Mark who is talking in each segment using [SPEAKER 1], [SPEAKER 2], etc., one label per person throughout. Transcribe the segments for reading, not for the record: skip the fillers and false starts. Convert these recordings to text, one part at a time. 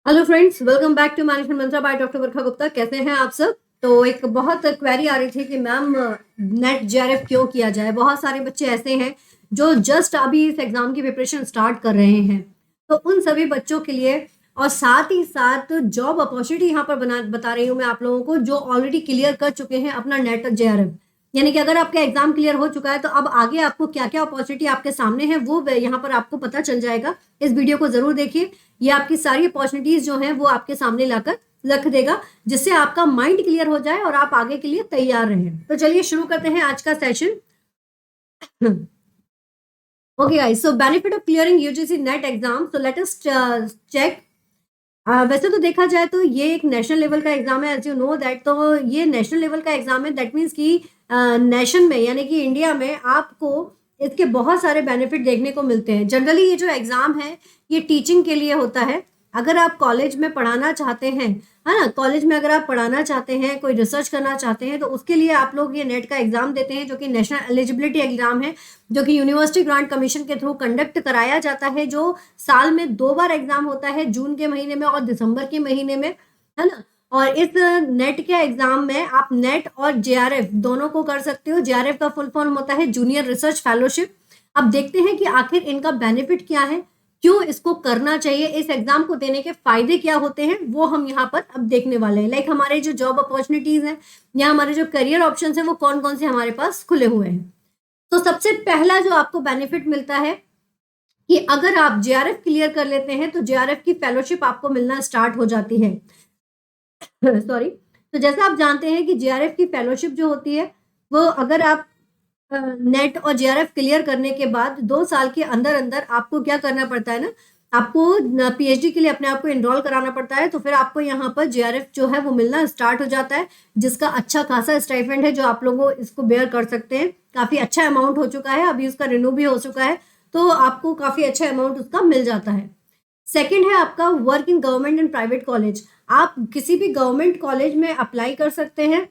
[SPEAKER 1] Hello friends, welcome back to management mantra by doctor Varsha Gupta. कैसे हैं आप सब? तो एक बहुत क्वेरी आ रही थी कि मैम नेट जेआरएफ क्यों किया जाए। बहुत सारे बच्चे ऐसे हैं जो जस्ट अभी इस एग्जाम की प्रिपरेशन स्टार्ट कर रहे हैं। तो उन सभी बच्चों के लिए और साथ ही साथ जॉब अपॉर्चुनिटी यहाँ पर बता रही हूँ मैं आप लोगों को, जो ऑलरेडी क्लियर कर चुके हैं अपना नेट जेआरएफ। यानी कि अगर आपका एग्जाम क्लियर हो चुका है तो अब आगे आपको क्या क्या अपॉर्चुनिटी आपके सामने है वो यहाँ पर आपको पता चल जाएगा। इस वीडियो को जरूर देखिए, ये आपकी सारी अपॉर्चुनिटीज जो हैं वो आपके सामने लाकर रख देगा, जिससे आपका माइंड क्लियर हो जाए और आप आगे के लिए तैयार रहें। तो चलिए शुरू करते हैं आज का session. Okay guys, so benefit of clearing UGC NET exam, so let us check. वैसे तो देखा जाए तो ये एक नेशनल लेवल का एग्जाम है, एज यू नो दैट। तो ये नेशनल लेवल का एग्जाम है, दैट मीन्स कि नेशन में यानी कि इंडिया में आपको इसके बहुत सारे बेनिफिट देखने को मिलते हैं। जनरली ये जो एग्जाम है ये टीचिंग के लिए होता है। अगर आप कॉलेज में पढ़ाना चाहते हैं, है ना, कॉलेज में अगर आप पढ़ाना चाहते हैं, कोई रिसर्च करना चाहते हैं, तो उसके लिए आप लोग ये नेट का एग्जाम देते हैं, जो कि नेशनल एलिजिबिलिटी एग्जाम है, जो कि यूनिवर्सिटी ग्रांट कमीशन के थ्रू कंडक्ट कराया जाता है, जो साल में 2 बार एग्जाम होता है, जून के महीने में और दिसंबर के महीने में, है ना। और इस नेट के एग्जाम में आप नेट और जेआरएफ दोनों को कर सकते हो। जेआरएफ का फुल फॉर्म होता है जूनियर रिसर्च फेलोशिप। अब देखते हैं कि आखिर इनका बेनिफिट क्या है, क्यों इसको करना चाहिए, इस एग्जाम को देने के फायदे क्या होते हैं, वो हम यहाँ पर अब देखने वाले हैं। लाइक हमारे जो जॉब अपॉर्चुनिटीज हैं या हमारे जो करियर ऑप्शन है वो कौन कौन से हमारे पास खुले हुए हैं। तो सबसे पहला जो आपको बेनिफिट मिलता है कि अगर आप जेआरएफ क्लियर कर लेते हैं तो जेआरएफ की फेलोशिप आपको मिलना स्टार्ट हो जाती है। सॉरी। तो जैसा आप जानते हैं कि जेआरएफ की फेलोशिप जो होती है वो, अगर आप नेट और जेआरएफ क्लियर करने के बाद 2 साल के अंदर अंदर आपको क्या करना पड़ता है ना, आपको पीएचडी के लिए अपने आप को एनरोल कराना पड़ता है। तो फिर आपको यहाँ पर जेआरएफ जो है वो मिलना स्टार्ट हो जाता है, जिसका अच्छा खासा स्टाइपेंड है जो आप लोगों इसको बेयर कर सकते हैं। काफी अच्छा अमाउंट हो चुका है, अभी उसका रिन्यू भी हो चुका है, तो आपको काफी अच्छा अमाउंट उसका मिल जाता है। सेकेंड है आपका work in government and private college. आप किसी भी गवर्नमेंट कॉलेज में अप्लाई कर सकते हैं।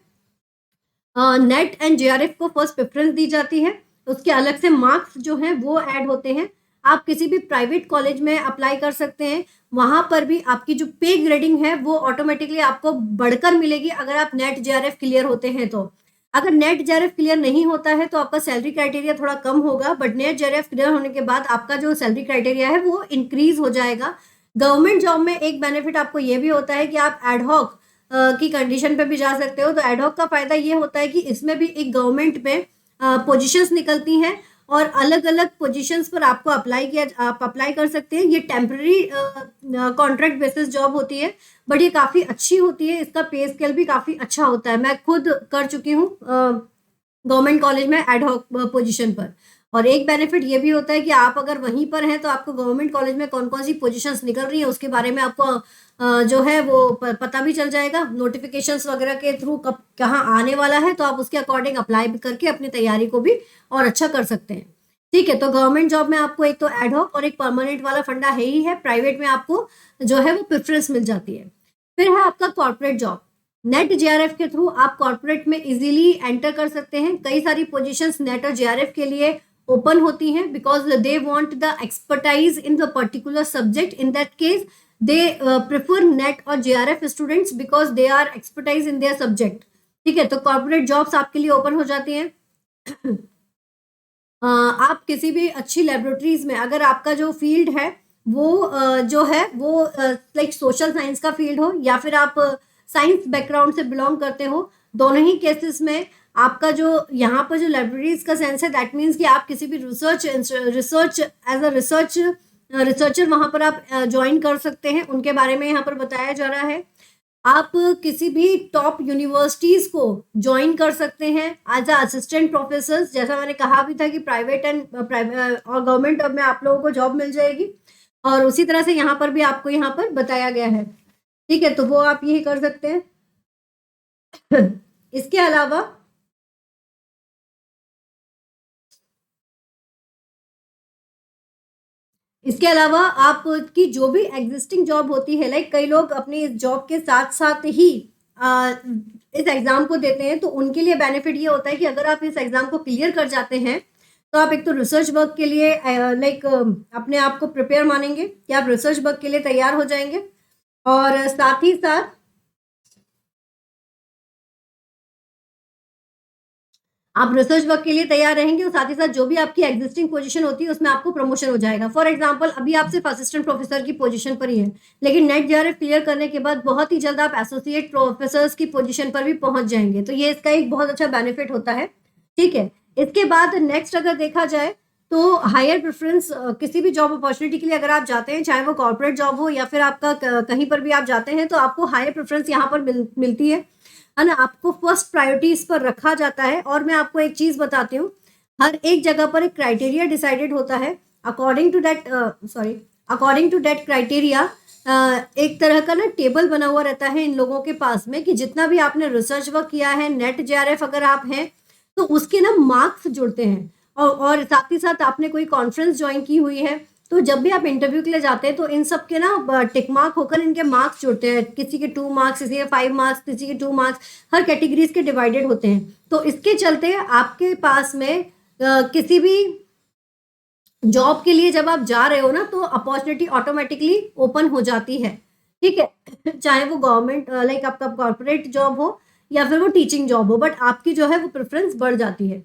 [SPEAKER 1] नेट एंड जेआरएफ को फर्स्ट प्रेफरेंस दी जाती है, उसके अलग से मार्क्स जो हैं वो ऐड होते हैं। आप किसी भी प्राइवेट कॉलेज में अप्लाई कर सकते हैं, वहां पर भी आपकी जो पे ग्रेडिंग है वो ऑटोमेटिकली आपको बढ़कर मिलेगी अगर आप नेट जेआरएफ क्लियर होते हैं तो। अगर नेट जेआरएफ क्लियर नहीं होता है तो आपका सैलरी क्राइटेरिया थोड़ा कम होगा, बट नेट जेआरएफ क्लियर होने के बाद आपका जो सैलरी क्राइटेरिया है वो इंक्रीज हो जाएगा। गवर्नमेंट जॉब में एक बेनिफिट आपको ये भी होता है कि आप एडहॉक की कंडीशन पे भी जा सकते हो। तो एडहॉक का फायदा ये होता है कि इसमें भी एक गवर्नमेंट में पोजीशंस निकलती हैं और अलग अलग पोजीशंस पर आपको आप अप्लाई कर सकते हैं। ये टेम्पररी कॉन्ट्रैक्ट बेसिस जॉब होती है, बट ये काफी अच्छी होती है, इसका पे स्केल भी काफी अच्छा होता है। मैं खुद कर चुकी हूँ गवर्नमेंट कॉलेज में एडहॉक पोजीशन पर। और एक बेनिफिट ये भी होता है कि आप अगर वहीं पर हैं तो आपको गवर्नमेंट कॉलेज में कौन कौन सी पोजीशंस निकल रही है उसके बारे में आपको जो है वो पता भी चल जाएगा। नोटिफिकेशंस वगैरह के थ्रू कब कहाँ आने वाला है, तो आप उसके अकॉर्डिंग अप्लाई भी करके अपनी तैयारी को भी और अच्छा कर सकते हैं। ठीक है, तो गवर्नमेंट जॉब में आपको एक तो एडहॉक और एक परमानेंट वाला फंडा है ही है। प्राइवेट में आपको जो है वो प्रेफरेंस मिल जाती है। फिर है आपका कॉर्पोरेट जॉब। नेट जेआरएफ के थ्रू आप कॉर्पोरेट में इजीली एंटर कर सकते हैं। कई सारी पोजीशंस नेट और जेआरएफ के लिए ओपन होती हैं, because they want the expertise in the particular subject. In that case they prefer NET और JRF students because they are expertise in their subject. ठीक है, तो कॉर्पोरेट जॉब्स आपके लिए ओपन हो जाती हैं। आप किसी भी अच्छी लेबोरेटरीज में, अगर आपका जो फील्ड है वो जो है वो लाइक सोशल साइंस का फील्ड हो या फिर आप साइंस बैकग्राउंड से बिलोंग करते हो, दोनों ही केसेस में आपका जो यहाँ पर जो लाइब्रेरीज का सेंस है, दैट मीन्स कि आप किसी भी रिसर्च एज अ रिसर्चर वहां पर आप ज्वाइन कर सकते हैं। उनके बारे में यहाँ पर बताया जा रहा है। आप किसी भी टॉप यूनिवर्सिटीज को ज्वाइन कर सकते हैं एज अ असिस्टेंट प्रोफेसर। जैसा मैंने कहा भी था कि प्राइवेट और गवर्नमेंट में आप लोगों को जॉब मिल जाएगी, और उसी तरह से यहाँ पर भी आपको यहाँ पर बताया गया है। ठीक है, तो वो आप यही कर सकते हैं। इसके अलावा आपकी जो भी एग्जिस्टिंग जॉब होती है, लाइक कई लोग अपनी इस जॉब के साथ साथ ही इस एग्जाम को देते हैं, तो उनके लिए बेनिफिट ये होता है कि अगर आप इस एग्जाम को क्लियर कर जाते हैं तो आप एक तो रिसर्च वर्क के लिए लाइक अपने आप को प्रिपेयर मानेंगे कि आप रिसर्च वर्क के लिए तैयार हो जाएंगे। और साथ ही साथ आप रिसर्च वर्क के लिए तैयार रहेंगे और साथ ही साथ जो भी आपकी एग्जिस्टिंग पोजीशन होती है उसमें आपको प्रमोशन हो जाएगा। फॉर एग्जांपल अभी आप सिर्फ असिस्टेंट प्रोफेसर की पोजीशन पर ही हैं, लेकिन नेट जेआरएफ क्लियर करने के बाद बहुत ही जल्द आप एसोसिएट प्रोफेसर्स की पोजीशन पर भी पहुंच जाएंगे। तो ये इसका एक बहुत अच्छा बेनिफिट होता है। ठीक है, इसके बाद नेक्स्ट अगर देखा जाए तो हायर प्रेफरेंस किसी भी जॉब अपॉर्चुनिटी के लिए अगर आप जाते हैं, चाहे वो कॉर्पोरेट जॉब हो या फिर आपका कहीं पर भी आप जाते हैं, तो आपको हायर प्रेफरेंस यहाँ पर मिलती है ना। आपको फर्स्ट प्रायोरिटी इस पर रखा जाता है। और मैं आपको एक चीज बताती हूँ, हर एक जगह पर एक क्राइटेरिया डिसाइडेड होता है। अकॉर्डिंग टू दैट क्राइटेरिया एक तरह का ना टेबल बना हुआ रहता है इन लोगों के पास में कि जितना भी आपने रिसर्च वर्क किया है, नेट जेआरएफ अगर आप हैं तो उसके ना मार्क्स जुड़ते हैं। और साथ ही साथ आपने कोई कॉन्फ्रेंस ज्वाइन की हुई है, तो जब भी आप इंटरव्यू के लिए जाते हैं तो इन सब के ना टिक मार्क होकर इनके मार्क्स जुड़ते हैं। किसी के 2 मार्क्स, किसी के 5 मार्क्स, किसी के 2 मार्क्स, हर कैटेगरीज के डिवाइडेड होते हैं। तो इसके चलते आपके पास में किसी भी जॉब के लिए जब आप जा रहे हो ना तो अपॉर्चुनिटी ऑटोमेटिकली ओपन हो जाती है। ठीक है, चाहे वो गवर्नमेंट लाइक आपका कॉर्पोरेट जॉब हो या फिर वो टीचिंग जॉब हो, बट आपकी जो है वो प्रेफरेंस बढ़ जाती है।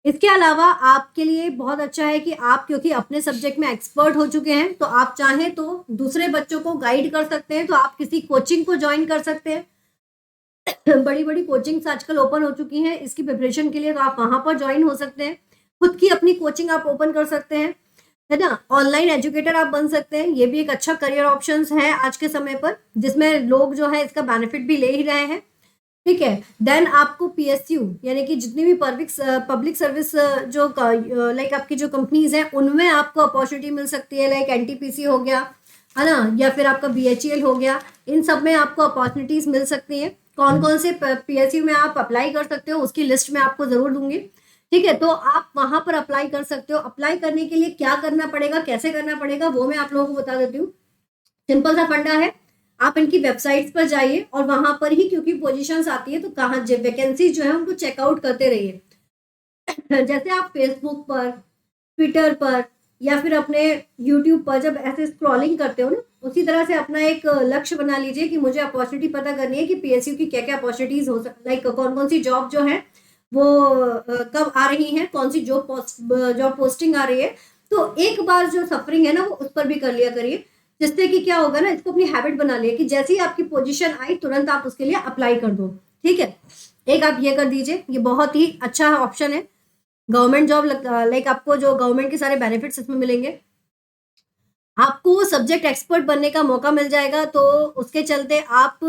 [SPEAKER 1] इसके अलावा आपके लिए बहुत अच्छा है कि आप क्योंकि अपने सब्जेक्ट में एक्सपर्ट हो चुके हैं, तो आप चाहें तो दूसरे बच्चों को गाइड कर सकते हैं। तो आप किसी कोचिंग को ज्वाइन कर सकते हैं। बड़ी बड़ी कोचिंग्स आजकल ओपन हो चुकी हैं इसकी प्रिपरेशन के लिए, तो आप वहां पर ज्वाइन हो सकते हैं। खुद की अपनी कोचिंग आप ओपन कर सकते हैं, है ना। ऑनलाइन एजुकेटर आप बन सकते हैं, ये भी एक अच्छा करियर ऑप्शंस है आज के समय पर, जिसमें लोग जो है इसका बेनिफिट भी ले ही रहे हैं। ठीक है, देन आपको पीएसयू यानी कि जितनी भी पब्लिक सर्विस जो लाइक आपकी जो कंपनीज हैं उनमें आपको अपॉर्चुनिटी मिल सकती है। लाइक एनटीपीसी हो गया, है ना, या फिर आपका बीएचईएल हो गया, इन सब में आपको अपॉर्चुनिटीज मिल सकती हैं। कौन कौन से पीएसयू में आप अप्लाई कर सकते हो उसकी लिस्ट मैं आपको जरूर दूंगी। ठीक है, तो आप वहां पर अप्लाई कर सकते हो। अप्लाई करने के लिए क्या करना पड़ेगा, कैसे करना पड़ेगा, वो मैं आप लोगों को बता देती हूँ। सिंपल सा फंडा है, आप इनकी वेबसाइट्स पर जाइए और वहां पर ही क्योंकि पोजीशंस आती है तो कहाँ वैकेंसी जो है उनको चेकआउट करते रहिए। जैसे आप फेसबुक पर, ट्विटर पर या फिर अपने यूट्यूब पर जब ऐसे स्क्रॉलिंग करते हो ना, उसी तरह से अपना एक लक्ष्य बना लीजिए कि मुझे अपॉर्चुनिटी पता करनी है कि पीएसयू की क्या क्या अपॉर्चुनिटीज हो सकती, लाइक कौन कौन सी जॉब जो है वो कब आ रही है, कौन सी जॉब पोस्टिंग आ रही है। तो एक बार जो सफरिंग है ना वो उस पर भी कर लिया करिए, जिससे कि क्या होगा ना, इसको अपनी हैबिट बना लिया कि जैसे ही आपकी पोजीशन आई तुरंत आप उसके लिए अप्लाई कर दो। ठीक है, एक आप ये कर दीजिए, ये बहुत ही अच्छा ऑप्शन है। गवर्नमेंट जॉब लाइक आपको जो गवर्नमेंट के सारे बेनिफिट्स इसमें मिलेंगे, आपको सब्जेक्ट एक्सपर्ट बनने का मौका मिल जाएगा। तो उसके चलते आप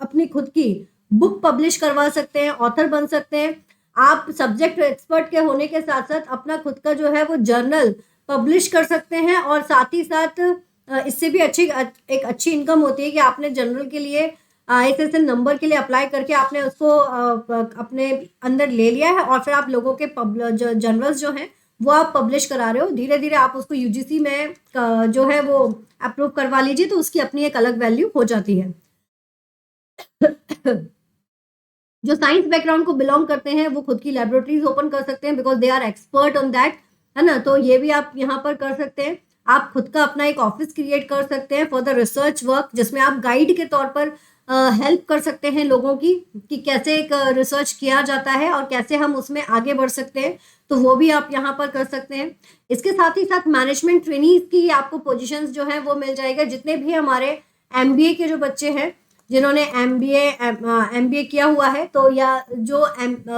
[SPEAKER 1] अपनी खुद की बुक पब्लिश करवा सकते हैं, ऑथर बन सकते हैं। आप सब्जेक्ट एक्सपर्ट के होने के साथ साथ अपना खुद का जो है वो जर्नल पब्लिश कर सकते हैं। और साथ ही साथ इससे भी एक अच्छी इनकम होती है कि आपने जर्नल के लिए ISSN नंबर के लिए अप्लाई करके आपने उसको अपने अंदर ले लिया है और फिर आप लोगों के जर्नल्स जो हैं वो आप पब्लिश करा रहे हो। धीरे धीरे आप उसको यूजीसी में जो है वो अप्रूव करवा लीजिए, तो उसकी अपनी एक अलग वैल्यू हो जाती है। जो साइंस बैकग्राउंड को बिलोंग करते हैं वो खुद की लेबोरेटरीज ओपन कर सकते हैं because they are expert on that, है ना। तो ये भी आप यहाँ पर कर सकते हैं। आप खुद का अपना एक ऑफिस क्रिएट कर सकते हैं फॉर द रिसर्च वर्क, जिसमें आप गाइड के तौर पर हेल्प कर सकते हैं लोगों की कि कैसे एक रिसर्च किया जाता है और कैसे हम उसमें आगे बढ़ सकते हैं। तो वो भी आप यहाँ पर कर सकते हैं। इसके साथ ही साथ मैनेजमेंट ट्रेनीज की आपको पोजीशंस जो है वो मिल जाएगा। जितने भी हमारे MBA के जो बच्चे हैं जिन्होंने MBA किया हुआ है, तो या जो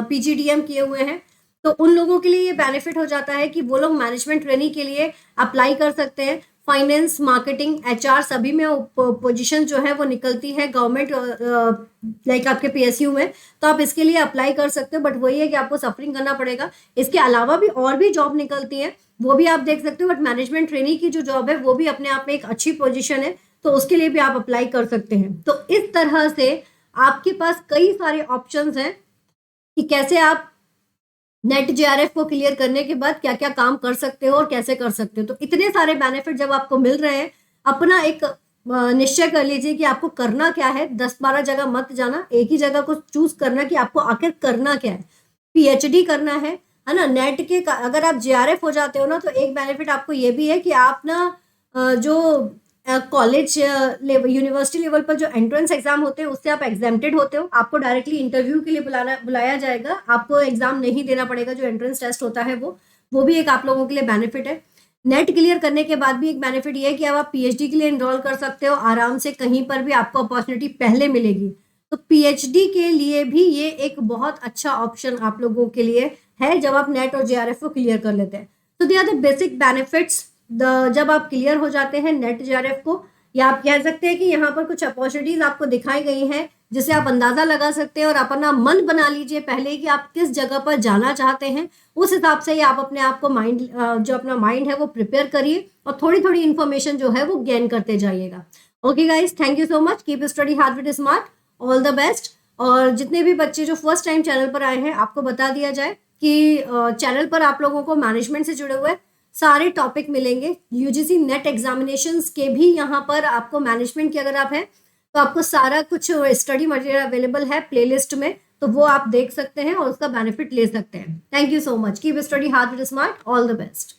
[SPEAKER 1] PGDM किए हुए हैं, तो उन लोगों के लिए ये बेनिफिट हो जाता है कि वो लोग मैनेजमेंट ट्रेनिंग के लिए अप्लाई कर सकते हैं। फाइनेंस, मार्केटिंग, HR सभी में पोजीशन जो है वो निकलती है गवर्नमेंट लाइक आपके PSU में, तो आप इसके लिए अप्लाई कर सकते हो। बट वही है कि आपको सफरिंग करना पड़ेगा। इसके अलावा भी और भी जॉब निकलती है, वो भी आप देख सकते हो। बट मैनेजमेंट ट्रेनिंग की जो जॉब है वो भी अपने आप में एक अच्छी पोजिशन है, तो उसके लिए भी आप अप्लाई कर सकते हैं। तो इस तरह से आपके पास कई सारे ऑप्शंस हैं कि कैसे आप नेट JRF को क्लियर करने के बाद क्या क्या काम कर सकते हो और कैसे कर सकते हो। तो इतने सारे बेनिफिट जब आपको मिल रहे हैं, अपना एक निश्चय कर लीजिए कि आपको करना क्या है। 10-12 जगह मत जाना, एक ही जगह को चूज करना कि आपको आखिर करना क्या है। PhD करना है ना। नेट के अगर आप JRF हो जाते हो ना, तो एक बेनिफिट आपको ये भी है कि आप ना जो कॉलेज लेवल, यूनिवर्सिटी लेवल पर जो एंट्रेंस एग्जाम होते हैं उससे आप एग्जाम्प्टेड होते हो, आपको डायरेक्टली इंटरव्यू के लिए बुलाया जाएगा, आपको एग्जाम नहीं देना पड़ेगा, जो एंट्रेंस टेस्ट होता है वो भी एक आप लोगों के लिए बेनिफिट है। नेट क्लियर करने के बाद भी एक बेनिफिट ये है कि अब आप पीएचडी के लिए एनरोल कर सकते हो आराम से, कहीं पर भी आपको अपॉर्चुनिटी पहले मिलेगी। तो पीएचडी के लिए भी ये एक बहुत अच्छा ऑप्शन आप लोगों के लिए है जब आप नेट और जेआरएफ को क्लियर कर लेते हैं। तो they are the basic benefits जब आप क्लियर हो जाते हैं नेट जेआरएफ को, या आप कह सकते हैं कि यहाँ पर कुछ अपॉर्चुनिटीज आपको दिखाई गई हैं जिसे आप अंदाजा लगा सकते हैं और अपना मन बना लीजिए पहले कि आप किस जगह पर जाना चाहते हैं। उस हिसाब से ही आप अपने आप को माइंड, जो अपना माइंड है वो प्रिपेयर करिए और थोड़ी थोड़ी इन्फॉर्मेशन जो है वो गेन करते जाइएगा। Okay guys, thank you so much, keep study hard with smart, all the best. और जितने भी बच्चे जो फर्स्ट टाइम चैनल पर आए हैं, आपको बता दिया जाए कि चैनल पर आप लोगों को मैनेजमेंट से जुड़े हुए सारे टॉपिक मिलेंगे। यूजीसी नेट एग्जामिनेशंस के भी यहाँ पर आपको मैनेजमेंट की अगर आप हैं तो आपको सारा कुछ स्टडी मटेरियल अवेलेबल है प्लेलिस्ट में, तो वो आप देख सकते हैं और उसका बेनिफिट ले सकते हैं। Thank you so much, keep study hard with smart, all the best.